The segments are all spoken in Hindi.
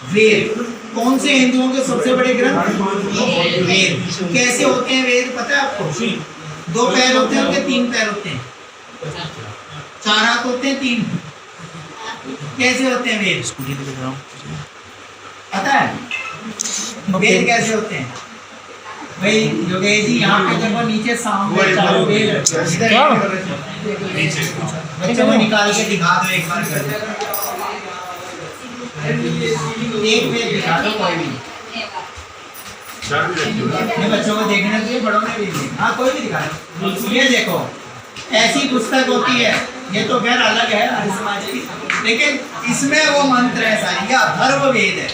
वेद। कौन से हिंदुओं के सबसे बड़े ग्रंथ? वेद। कैसे होते हैं वेद पता है आपको? 2 पैर होते हैं उनके, 3 पैर होते हैं, 4 हाथ होते हैं, 3। कैसे होते हैं वेद पता है? वेद कैसे होते हैं भाई योगेश जी? यहाँ पे देखो नीचे सामने चारों वेद बच्चों को निकाल के दिखा दो एक बार। एक वेद दिखा दो कोई भी, बच्चों को देखने के लिए, बड़ों ने भी देखना। हाँ कोई भी दिखा दो। ये देखो ऐसी पुस्तक होती है, ये तो खैर अलग है हर समाज की, लेकिन इसमें वो मंत्र है सारी। या अथर्व वेद है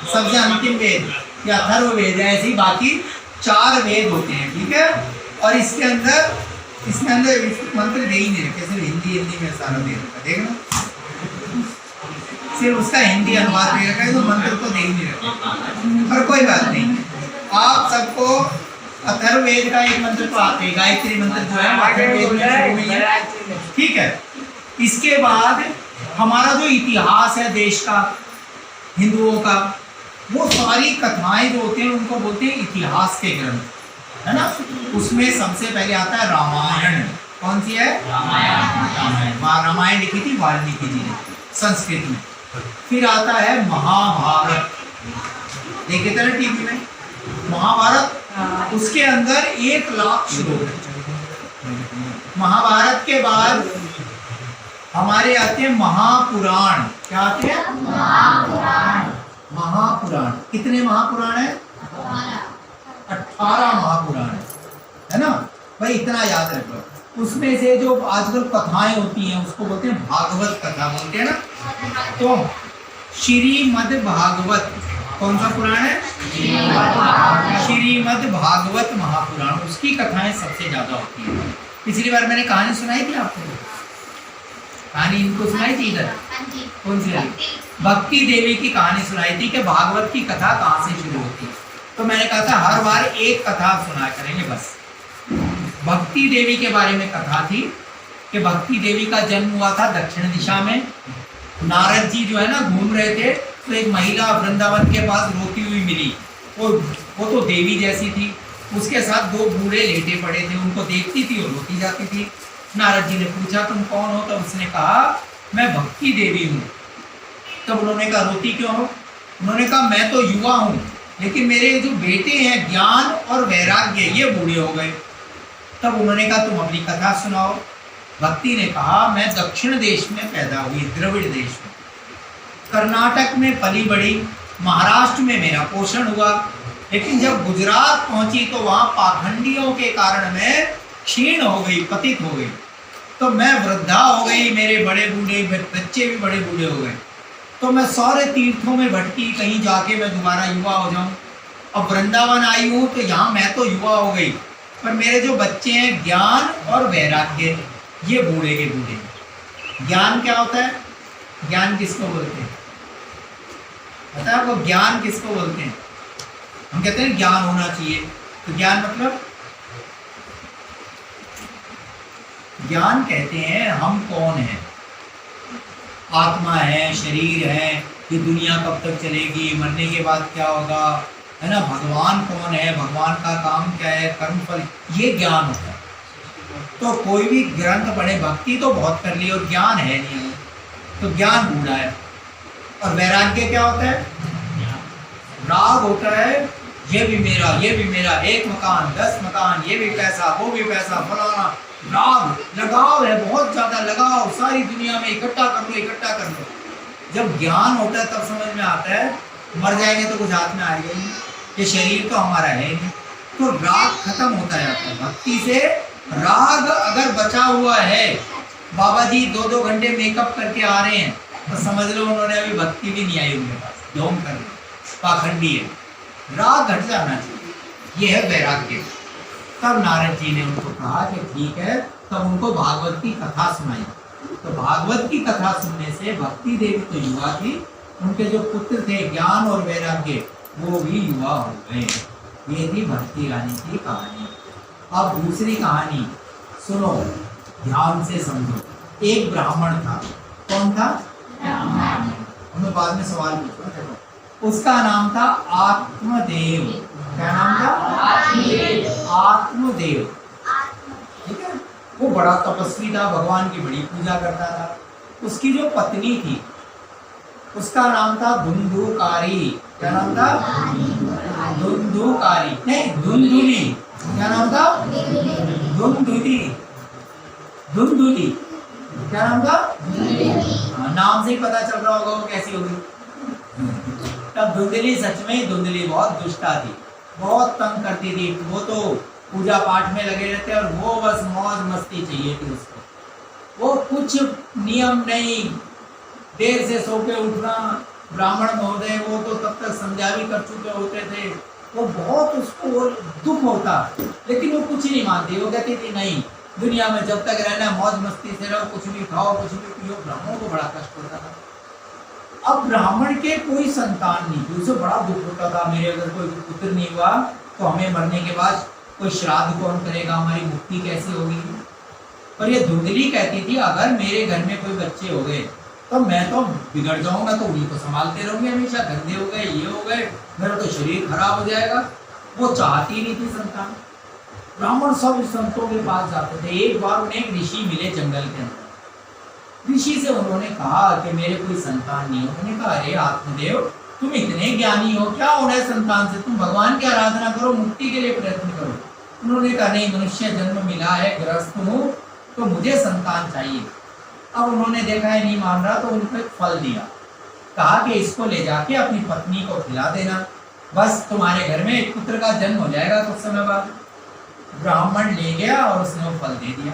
सबसे अंतिम वेद, या अथर्व वेद है। ऐसी बाकी 4 वेद होते हैं, ठीक है। और इसके अंदर मंत्र दे ही नहीं रखे, सिर्फ हिंदी में सारा दे रखा। देखना सिर्फ उसका हिंदी अनुवाद दे रखा है, तो मंत्र तो दे ही नहीं रखे। पर कोई बात नहीं, आप सबको अथर्ववेद का एक मंत्र तो आते हैं, गायत्री मंत्र जो है अथर्ववेद में शुरू में है, ठीक है। इसके बाद हमारा जो इतिहास है देश का, हिंदुओं का, वो सारी कथाएं जो होते हैं उनको बोलते हैं इतिहास के ग्रंथ, है ना। उसमें सबसे पहले आता है रामायण। कौन सी है? रामायण। रामायण लिखी थी वाल्मीकि जी ने संस्कृत में। फिर आता है महाभारत, देखे थे ना टीवी में महाभारत, उसके अंदर 1 लाख श्लोक है। महाभारत के बाद हमारे आते हैं महापुराण। क्या आते हैं? महापुराण। कितने महापुराण है? 18 महापुराण है ना भाई, इतना याद रखो। उसमें से जो आजकल कथाएं होती हैं उसको बोलते हैं भागवत कथा, बोलते हैं ना। तो श्रीमद् भागवत कौन सा पुराण है? श्रीमद् भागवत महापुराण, उसकी कथाएं सबसे ज्यादा होती हैं। पिछली बार मैंने कहानी सुनाई थी आपको, कहानी इनको सुनाई थी इधर, कौन सी वाली? भक्ति देवी की कहानी सुनाई थी कि भागवत की कथा कहाँ से शुरू होती है। तो मैंने कहा था हर बार एक कथा सुना करेंगे बस। भक्ति देवी के बारे में कथा थी कि भक्ति देवी का जन्म हुआ था दक्षिण दिशा में। नारद जी जो है ना घूम रहे थे, तो एक महिला वृंदावन के पास रोती हुई मिली। वो तो देवी जैसी थी, उसके साथ 2 बूढ़े लेटे पड़े थे, उनको देखती थी और रोती जाती थी। नारद जी ने पूछा तुम कौन हो? तो उसने कहा मैं भक्ति देवी हूँ। तब उन्होंने कहा रोती क्यों हो? उन्होंने कहा मैं तो युवा हूँ, लेकिन मेरे जो बेटे हैं ज्ञान और वैराग्य ये बूढ़े हो गए। तब उन्होंने कहा तुम अपनी कथा सुनाओ। भक्ति ने कहा मैं दक्षिण देश में पैदा हुई, द्रविड़ देश में, कर्नाटक में पली बड़ी, महाराष्ट्र में मेरा पोषण हुआ, लेकिन जब गुजरात पहुंची तो वहाँ पाखंडियों के कारण मैं क्षीण हो गई, पतित हो गई। तो मैं वृद्धा हो गई, मेरे बड़े बूढ़े बच्चे भी बड़े बूढ़े हो गए। तो मैं सारे तीर्थों में भटकी, कहीं जाके मैं दोबारा युवा हो जाऊं। अब वृंदावन आई हूँ तो यहाँ मैं तो युवा हो गई, पर मेरे जो बच्चे हैं ज्ञान और वैराग्य ये बूढ़े के बूढ़े। ज्ञान क्या होता है? ज्ञान किसको बोलते हैं पता है आपको? ज्ञान किसको बोलते हैं? हम कहते हैं ज्ञान होना चाहिए, तो ज्ञान मतलब, ज्ञान कहते हैं हम कौन है, आत्मा है, शरीर है, ये दुनिया कब तक चलेगी, मरने के बाद क्या होगा, है ना, भगवान कौन है, भगवान का काम क्या है, कर्मफल, ये ज्ञान होता है। तो कोई भी ग्रंथ पढ़े, भक्ति तो बहुत कर ली और ज्ञान है नहीं, तो ज्ञान बूढ़ा है। और वैराग्य क्या होता है? राग होता है, ये भी मेरा, ये भी मेरा, 1 मकान 10 मकान, ये भी पैसा वो भी पैसा, फलाना। राग लगाव है, बहुत ज्यादा लगाव, सारी दुनिया में इकट्ठा कर लो, इकट्ठा कर लो। जब ज्ञान होता है तब समझ में आता है मर जाएंगे तो कुछ हाथ में आएगा ही, ये शरीर तो हमारा है नहीं, तो राग खत्म होता जाता है। भक्ति से राग अगर बचा हुआ है, बाबा जी 2-2 घंटे मेकअप करके आ रहे हैं तो समझ लो उन्होंने अभी भक्ति भी नहीं आई उनके पास, ढोंग कर पाखंडी है। राग घट जाना चाहिए, ये है वैराग्य। तब नारद जी ने उनको कहा कि ठीक है, तब उनको भागवत की कथा सुनाई। तो भागवत की कथा सुनने से भक्ति देवी तो युवा थी, उनके जो पुत्र थे ज्ञान और वैराग्य वो भी युवा हो गए। ये थी भक्ति रानी की कहानी। अब दूसरी कहानी सुनो, ध्यान से समझो। एक ब्राह्मण था। कौन था? मैं बाद में सवाल पूछूंगा। देखो उसका नाम था आत्मदेव। क्या नाम था? आत्मदेव। ठीक है, वो बड़ा तपस्वी था, भगवान की बड़ी पूजा करता था। उसकी जो पत्नी थी उसका नाम था धुंधुकारी। क्या नाम था? धुंधुकारी नहीं, धुंधुली। क्या नाम था? धुंधुली। धुंधुली। क्या नाम था? नाम से ही पता चल रहा होगा वो कैसी होगी। तब धुंधली, सच में धुंधली बहुत दुष्टा थी, बहुत तंग करती थी। वो तो पूजा पाठ में लगे रहते और वो बस मौज मस्ती चाहिए थी उसको। वो कुछ नियम नहीं, देर से सो के उठना। ब्राह्मण महोदय वो तो तब तक समझा भी कर चुके होते थे, वो बहुत उसको दुख होता, लेकिन वो कुछ नहीं मानती। वो कहती थी नहीं, दुनिया में जब तक रहना मौज मस्ती से रहो, कुछ भी खाओ, कुछ भी पियो। ब्राह्मणों को बड़ा कष्ट होता था। अब ब्राह्मण के कोई संतान नहीं थी, उसे बड़ा दुख होता था, मेरे अगर कोई पुत्र नहीं हुआ तो हमें मरने के बाद कोई श्राद्ध कौन करेगा, हमारी मुक्ति कैसे होगी। पर ये धुंधली कहती थी अगर मेरे घर में कोई बच्चे हो गए तो मैं तो बिगड़ जाऊंगा, तो उन्हीं को संभालते रहूंगे हमेशा। गंदे हो गए, ये हो गए, मेरा तो शरीर खराब हो जाएगा। वो चाहती नहीं थी संतान। ब्राह्मण सब संतों के पास जाते थे। एक बार उन्हें एक ऋषि मिले जंगल के अंदर। ऋषि से उन्होंने कहा कि मेरे कोई संतान नहीं हो। उन्होंने कहा अरे आत्मदेव, तुम इतने ज्ञानी हो, क्या होना है संतान से? तुम भगवान की आराधना करो, मुक्ति के लिए प्रयत्न करो। उन्होंने कहा नहीं, मनुष्य जन्म मिला है, ग्रस्त हूँ, तो मुझे संतान चाहिए। अब उन्होंने देखा है नहीं मान रहा, तो उनको एक फल दिया, कहा कि इसको ले जाके अपनी पत्नी को खिला देना, बस तुम्हारे घर में एक पुत्र का जन्म हो जाएगा कुछ समय बाद। ब्राह्मण ले गया और उसने वो फल दे दिया।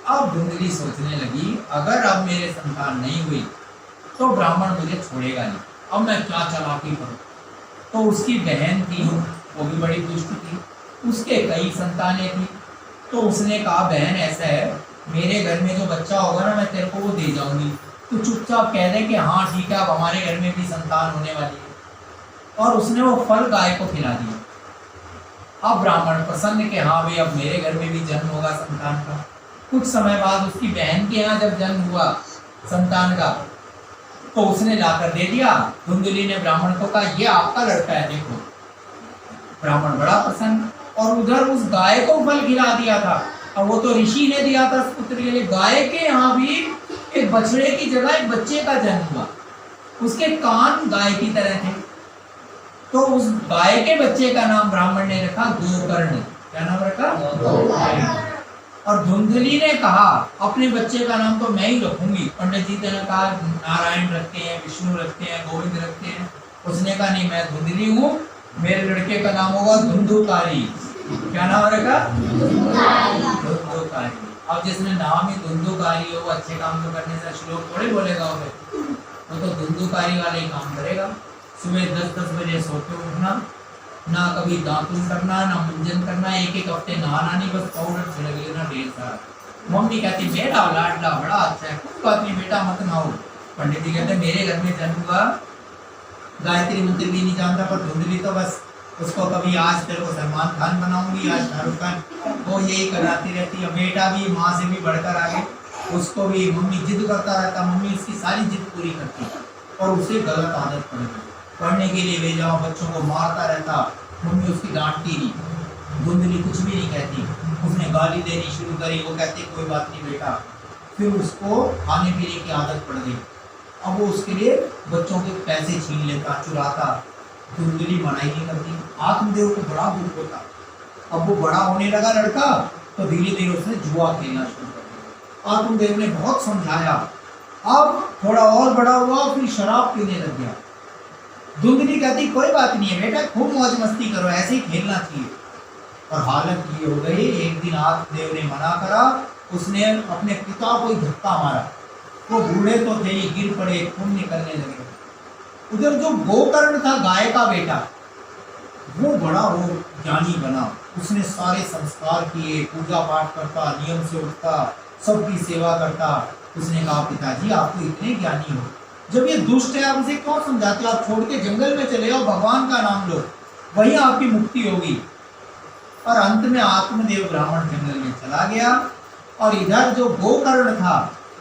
अब धुंधली सोचने लगी अगर अब मेरे संतान नहीं हुई तो ब्राह्मण मुझे छोड़ेगा नहीं, अब मैं क्या चालाकी करूं। तो उसकी बहन थी, वो भी बड़ी दुष्ट थी, उसके कई संतानें थी। तो उसने कहा बहन ऐसा है, मेरे घर में जो बच्चा होगा ना, मैं तेरे को वो दे जाऊंगी, तो चुपचाप कह दे कि हाँ ठीक है, अब हमारे घर में भी संतान होने वाली है। और उसने वो फल गाय को खिला दिया। अब ब्राह्मण प्रसन्न कि हाँ भाई अब मेरे घर में भी जन्म होगा संतान का। कुछ समय बाद उसकी बहन के यहाँ जब जन्म हुआ संतान का, तो उसने लाकर दे दिया। धुंधली ने ब्राह्मण को कहा ये आपका लड़का है, देखो। ब्राह्मण बड़ा प्रसन्न, और उधर उस गाय को फल खिला दिया था। और वो तो ऋषि ने दिया था पुत्र के लिए। गाय के यहाँ भी एक बछड़े की जगह एक बच्चे का जन्म हुआ। उसके कान गाय की तरह थे, तो उस गाय के बच्चे का नाम ब्राह्मण ने रखा गोकर्ण। क्या नाम रखा? गोकर्ण। और धुंधली ने कहा अपने बच्चे का नाम तो मैं ही रखूंगी। पंडित जी ने कहा नारायण रखते हैं, विष्णु रखते हैं, गोविंद रखते हैं। उसने कहा नहीं, मैं धुंधली हूँ, मेरे लड़के का नाम होगा धुंधुकारी। क्या नाम रखा? धुंधुकारी। अब जिसने नाम ही धुंधुकारी हो, वो अच्छे काम तो करने से श्लोक थोड़े बोलेगा, वो तो धुंधुकारी वाले ही काम करेगा। सुबह 10-10 बजे सो के उठना, ना कभी दातुन करना, ना मंजन करना, एक हफ्ते नहाना नहीं, बस पाउडर छिड़क लेना ढेर सारा। मम्मी कहती मेरा लाडला बड़ा अच्छा है, कोई बात नहीं बेटा मत नहाओ। पंडित जी कहते मेरे घर में जन्म हुआ, गायत्री मंत्र भी नहीं जानता, पर धुंधली तो बस उसको कभी आज तेरे को सलमान खान बनाऊंगी, आज शाहरुख खान, वो यही कराती रहती है। बेटा भी माँ से भी बढ़कर आगे, उसको भी मम्मी जिद करता रहता, मम्मी उसकी सारी जिद पूरी करती, और उसे गलत आदत पड़ गई। पढ़ने के लिए भेजा, बच्चों को मारता रहता, मम्मी उसकी डांटती नहीं। धुंधली कुछ भी नहीं कहती, उसने गाली देनी शुरू करी। वो कहती कोई बात नहीं बेटा। फिर उसको खाने पीने की आदत पड़ गई। अब वो उसके लिए बच्चों के पैसे छीन लेता, चुराता। धुंधली मनाही नहीं करती। आत्मदेव को बड़ा दुख होता। अब वो बड़ा होने लगा लड़का, तो धीरे धीरे उसने जुआ खेलना शुरू कर दिया। आत्मदेव ने बहुत समझाया, अब थोड़ा और बड़ा हुआ, फिर शराब पीने लग गया। धुंधली कहती कोई बात नहीं है बेटा, खूब मौज मस्ती करो, ऐसे ही खेलना चाहिए। और हालत ये हो गई, एक दिन आत्मदेव ने मना करा, उसने अपने पिता को ही धक्का मारा। वो बूढ़े तो थे ही, गिर पड़े, खून निकलने लगे। उधर जो गोकर्ण था गाय का बेटा, वो बड़ा वो ज्ञानी बना। उसने सारे संस्कार किए, पूजा पाठ करता, नियम से उठता, सबकी सेवा करता। उसने कहा पिताजी आप तो इतने ज्ञानी हो, जब ये दुष्ट है आप इसे क्यों समझाते हो? आप छोड़ के जंगल में चले जाओ, भगवान का नाम लो, वहीं आपकी मुक्ति होगी। और अंत में आत्मदेव ब्राह्मण जंगल में चला गया। और इधर जो गोकर्ण था,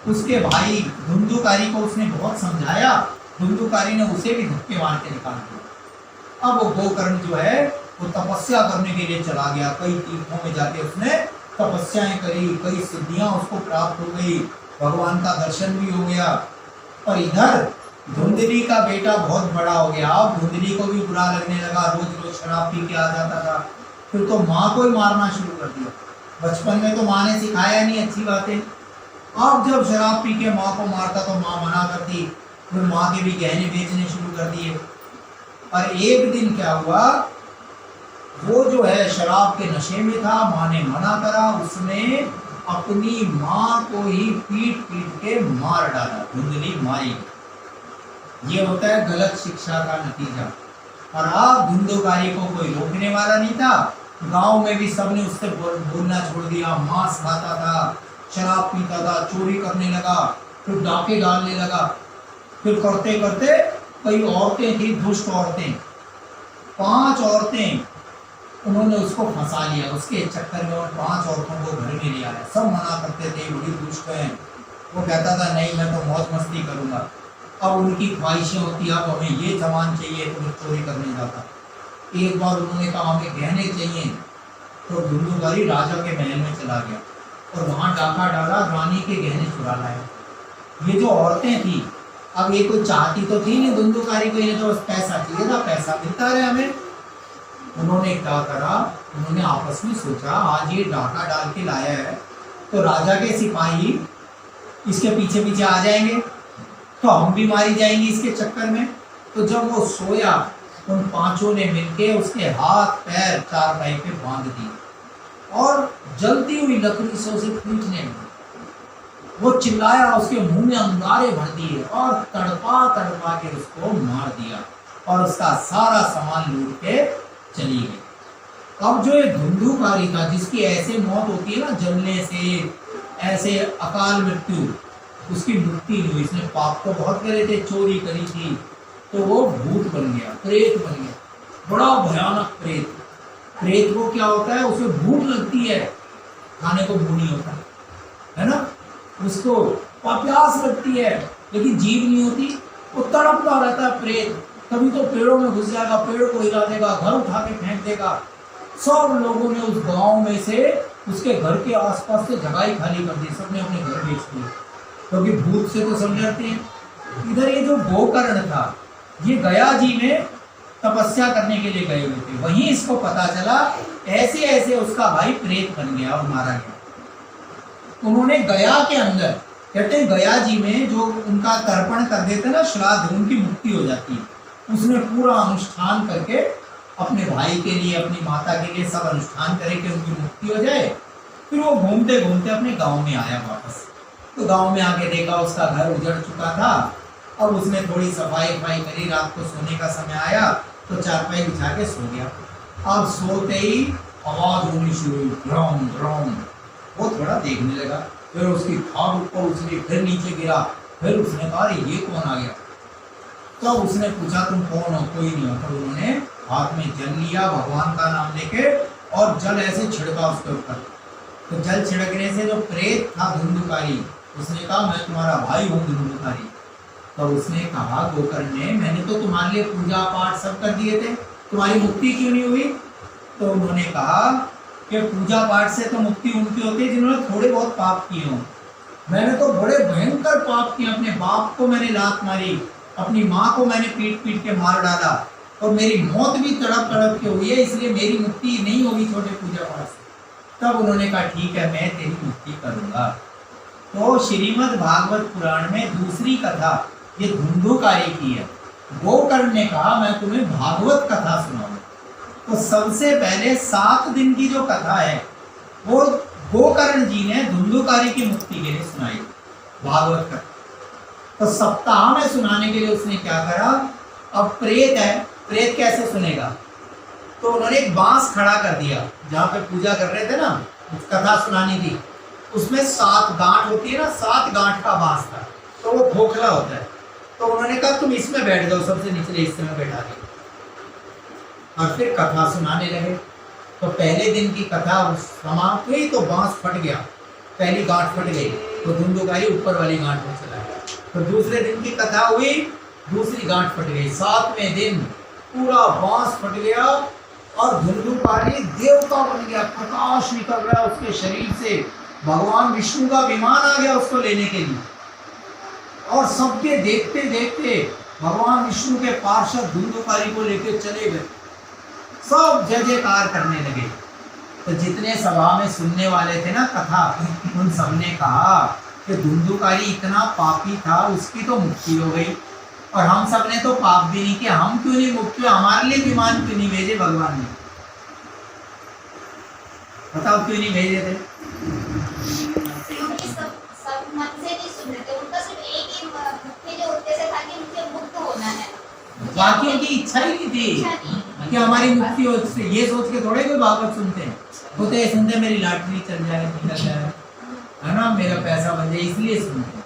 उसके भाई धुंधुकारी को उसने बहुत समझाया धुंधुकारी ने उसे भी धक्के मार के निकाल दिया। अब वो गोकर्ण जो है वो तपस्या करने के लिए चला गया, कई तीर्थों में जाके उसने तपस्याएं करी, कई सिद्धियां उसको प्राप्त हो गई, भगवान का दर्शन भी हो गया। और इधर धुंधली का बेटा बहुत बड़ा हो गया, अब धुंधली को भी बुरा लगने लगा, रोज रोज शराब पी के आ जाता था। फिर तो माँ को ही मारना शुरू कर दिया। बचपन में तो माँ ने सिखाया नहीं अच्छी बातें, अब जब शराब पी के माँ को मारता तो माँ मना करती, फिर माँ के भी गहने बेचने शुरू कर दिए। और एक दिन क्या हुआ, वो जो है शराब के नशे में था, माँ ने मना करा, उसने अपनी माँ को ही पीट पीट के मार डाला, धुंधली मारी। ये होता है गलत शिक्षा का नतीजा। और अब धुंधुकारी को कोई रोकने वाला नहीं था, गांव में भी सबने उससे बोलना छोड़ दिया। मांस खाता था, शराब पीता था, चोरी करने लगा, फिर डाके डालने लगा। फिर करते करते कई औरतें थी, दुष्ट औरतें, 5 औरतें, उन्होंने उसको फंसा लिया। उसके चक्कर में और 5 औरतों को घर में ले आया। सब मना करते थे, बड़ी दुष्ट है। वो कहता था नहीं मैं तो मौज मस्ती करूंगा। अब उनकी ख्वाहिशें होती, अब हमें ये सामान चाहिए तो मैं चोरी करने जाता। एक बार उन्होंने कहा हमें गहने चाहिए, तो धुंधुकारी राजा के महल में चला गया और वहां डाका डाला, रानी के गहने चुरा लाया। ये जो औरतें थी, अब ये कोई चाहती तो थी नहीं धुंधुकारी को, ये तो पैसा चाहिए था, पैसा मिलता रहे हमें। उन्होंने क्या करा, उन्होंने आपस में सोचा आज ये डाका डाल के लाया है तो राजा के सिपाही इसके पीछे पीछे आ जाएंगे तो हम भी मारी जाएंगे इसके चक्कर में। तो जब वो सोया, उन 5 ने मिलके उसके हाथ पैर चारपाई पे बांध दिए और जलती हुई लकड़ी से उसे पीटने लगे। वो चिल्लाया, उसके मुंह में अंगारे भर दिए और तड़पा तड़पा के उसको मार दिया और उसका सारा सामान लूट के चली गई। अब जो ये धुंधुकारी था, जिसकी ऐसे मौत होती है ना जलने से, ऐसे अकाल मृत्यु, उसकी मृत्यु नहीं हुई। इसने पाप तो बहुत करे थे, चोरी करी थी, तो वो भूत बन गया, प्रेत बन गया, बड़ा भयानक प्रेत। प्रेत को क्या होता है, उसे भूख लगती है, खाने को मुंह नहीं होता है ना, उसको प्यास लगती है लेकिन जीभ नहीं होती, वो तड़पता रहता है प्रेत। कभी तो पेड़ों में घुस जाएगा, पेड़ को हिला देगा, घर उठा के फेंक देगा। सब लोगों ने उस गांव में से उसके घर के आसपास से जगह ही खाली कर दी, सबने अपने घर बेच दिए, क्योंकि भूत से तो सब डरते हैं। इधर ये जो गोकर्ण था, ये गया जी में तपस्या करने के लिए गए हुए थे, वहीं इसको पता चला, ऐसे ऐसे उसका भाई प्रेत बन गया और मारा गया। उन्होंने गया के अंदर, कहते हैं गया जी में जो उनका तर्पण कर देते ना श्राद्ध, उनकी मुक्ति हो जाती है। उसने पूरा अनुष्ठान करके अपने भाई के लिए, अपनी माता के लिए सब अनुष्ठान करे कि उनकी मुक्ति हो जाए। फिर वो घूमते घूमते अपने गांव में आया वापस। तो गांव में आके देखा उसका घर उजड़ चुका था। अब उसने थोड़ी सफाई वफाई करी, रात को सोने का समय आया तो चारपाई बिछा के सो गया। अब सोते ही आवाज होनी शुरू हुई, ड्रम ड्रम। वो थोड़ा देखने लगा, फिर उसकी खाट ऊपर उछली, फिर नीचे गिरा। फिर उसने कहा ये कौन आ गया। तो उसने पूछा तुम कौन हो, कोई नहीं हो। तो उन्होंने हाथ में जल लिया भगवान का नाम लेके और जल ऐसे छिड़का उसके ऊपर। तो जल छिड़कने से जो प्रेत था धुंधुकारी, उसने कहा मैं तुम्हारा भाई हूँ धुंधुकारी। तो उसने कहा गोकर्ण ने, मैंने तो तुम्हारे लिए पूजा पाठ सब कर दिए थे, तुम्हारी मुक्ति क्यों नहीं हुई। तो उन्होंने कहा कि पूजा पाठ से तो मुक्ति उनकी होती है जिन्होंने थोड़े बहुत पाप किए हों। मैंने तो बड़े भयंकर पाप किए, अपने बाप को मैंने लात मारी, अपनी माँ को मैंने पीट पीट के मार डाला और मेरी मौत भी तड़प तड़प के हुई है, इसलिए मेरी मुक्ति नहीं होगी छोटे पूजा पाठ से। तब उन्होंने कहा ठीक है मैं तेरी मुक्ति करूंगा। तो श्रीमद् भागवत पुराण में दूसरी कथा ये धुंधुकारी की है। गोकर्ण ने कहा मैं तुम्हें भागवत कथा सुनाऊंगा। तो सबसे पहले 7 दिन की जो कथा है वो गोकर्ण जी ने धुंधुकारी की मुक्ति के लिए सुनाई भागवत कथा। तो सप्ताह में सुनाने के लिए उसने क्या करा, अब प्रेत है, प्रेत कैसे सुनेगा। तो उन्होंने एक बांस खड़ा कर दिया जहाँ पे पूजा कर रहे थे ना, कथा सुनानी थी, उसमें 7 गांठ होती है ना, 7 गांठ का बांस था, तो वो खोखला होता है। तो उन्होंने कहा तुम इसमें बैठ जाओ, सबसे निचले हिस्से में बैठा दिया और फिर कथा सुनाने लगे। तो पहले दिन की कथा समाप्त हुई तो बांस फट गया, पहली गांठ फट गई तो धुंधुकारी ऊपर वाली गांठ में चला गया। तो दूसरे दिन की कथा हुई दूसरी गांठ फट गई। 7वें दिन पूरा बांस फट गया और धुंधुकारी देवता बन गया, प्रकाश निकल रहा है उसके शरीर से। भगवान विष्णु का विमान आ गया उसको लेने के लिए, और सबके देखते देखते भगवान विष्णु के पार्षद धुंधुकारी को लेकर चले गए। सब जय जयकार करने लगे। तो जितने सभा में सुनने वाले थे ना कथा, उन सबने कहा कि धुंधुकारी इतना पापी था, उसकी तो मुक्ति हो गई, और हम सब ने तो पाप भी नहीं किया, हम क्यों नहीं मुक्त हुए? हमारे लिए विमान क्यों नहीं भेजे भगवान ने? बताओ क्यों नहीं भेजे थे? क्योंकि सब मन से नहीं सुन रहे थे। उनका सिर्फ एक ही मुख्य जो उद्देश्य था कि मुझे मुक्त होना है, बाकियों की इच्छा ही नहीं थी कि हमारी मुक्ति हो। ये सोच के थोड़े कोई भागवत सुनते हैं, होते सुनते मेरी लॉटरी चल जाए, निकल जाए, है ना, मेरा पैसा बन जाए, इसलिए सुनते।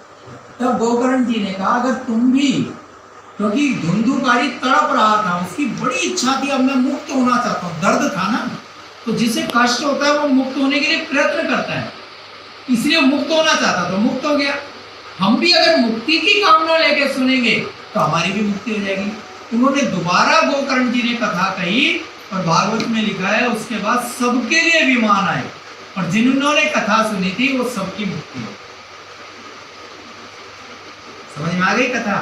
तब गोकर्ण जी ने कहा अगर तुम भी, क्योंकि धुंधुकारी तड़प रहा था, उसकी बड़ी इच्छा थी अब मैं मुक्त होना चाहता हूँ, दर्द था ना, तो जिसे कष्ट होता है वो मुक्त होने के लिए प्रयत्न करता है, इसलिए मुक्त होना चाहता तो मुक्त हो गया। हम भी अगर मुक्ति की कामना लेके सुनेंगे तो हमारी भी मुक्ति हो जाएगी। उन्होंने दोबारा गोकर्ण जी ने कथा कही और भागवत में लिखा है उसके बाद सबके लिए विमान आए, और जिन्होंने कथा सुनी थी वो सबकी मुक्ति हो। समझ में आ गई कथा?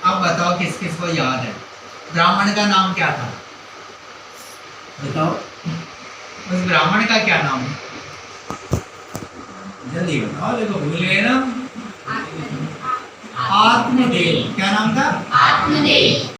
अब बताओ किस किस को याद है? ब्राह्मण का नाम क्या था? बताओ, उस ब्राह्मण का क्या नाम है? जल्दी बताओ, देखो भूल गए ना। आत्मदेव। क्या नाम था? आत्मदेव।